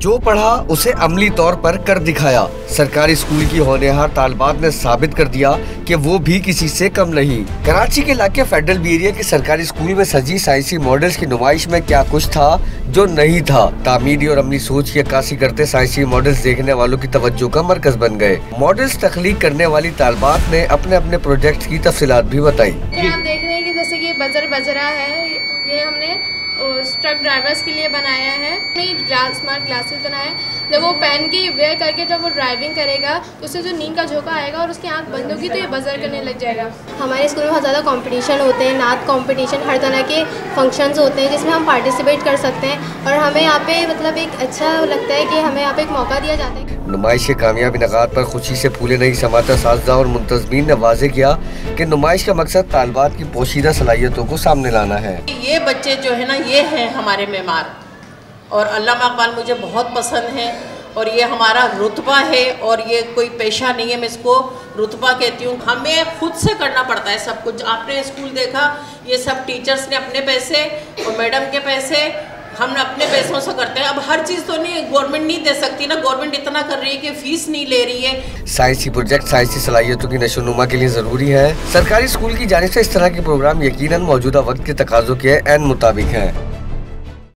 जो पढ़ा उसे अमली तौर पर कर दिखाया। सरकारी स्कूल की होनहार तालिबात ने साबित कर दिया कि वो भी किसी से कम नहीं। कराची के इलाके फेडरल बी एरिया के सरकारी स्कूल में सजी साइंसी मॉडल्स की नुमाइश में क्या कुछ था जो नहीं था। तामीरी और अमली सोच की अक्कासी करते साइंसी मॉडल्स देखने वालों की तवज्जो का मरकज बन गए। मॉडल्स तख्लीक करने वाली तालिबात ने अपने अपने प्रोजेक्ट की तफसीलात भी बताई। आप देख रहे हैं कि जैसे कि बजर बजरा है, ये हमने ट्रक ड्राइवर्स के लिए बनाया है। स्मार्ट ग्लासेस बनाए, जब वो पहन के वेयर करके जब वो ड्राइविंग करेगा तो उससे जो नींद का झोंका आएगा और उसकी आंख बंद होगी तो ये बजर करने लग जाएगा। हमारे स्कूल में बहुत ज़्यादा कंपटीशन होते हैं, नात कंपटीशन, हर तरह के फंक्शंस होते हैं जिसमें हम पार्टिसिपेट कर सकते हैं और हमें यहाँ पे मतलब एक अच्छा लगता है कि हमें यहाँ पे एक मौका दिया जाता है। नुमाइश के कामयाबी नगात पर खुशी से फूले नहीं समाता साज़दा और मुंतज़मीन ने वाज़े किया कि नुमाइश का मकसद तालिबात की पोशीदा सलाहियतों को सामने लाना है। ये बच्चे जो है ना, ये हैं हमारे मेमार और अल्लामा इकबाल मुझे बहुत पसंद है और ये हमारा रुतबा है और ये कोई पेशा नहीं है, मैं इसको रुतबा कहती हूँ। हमें खुद से करना पड़ता है सब कुछ। आपने स्कूल देखा, ये सब टीचर्स ने अपने पैसे और मैडम के पैसे, हम अपने पैसों से करते हैं। अब हर चीज़ तो नहीं गवर्नमेंट नहीं दे सकती ना, गवर्नमेंट इतना कर रही है कि फीस नहीं ले रही है। साइंसी प्रोजेक्ट साइंसी सलाहियतों की नशोनुमा के लिए जरूरी है। सरकारी स्कूल की जानिब से इस तरह के प्रोग्राम यकीनन मौजूदा वक्त के तकाज़ों के ऐन मुताबिक है।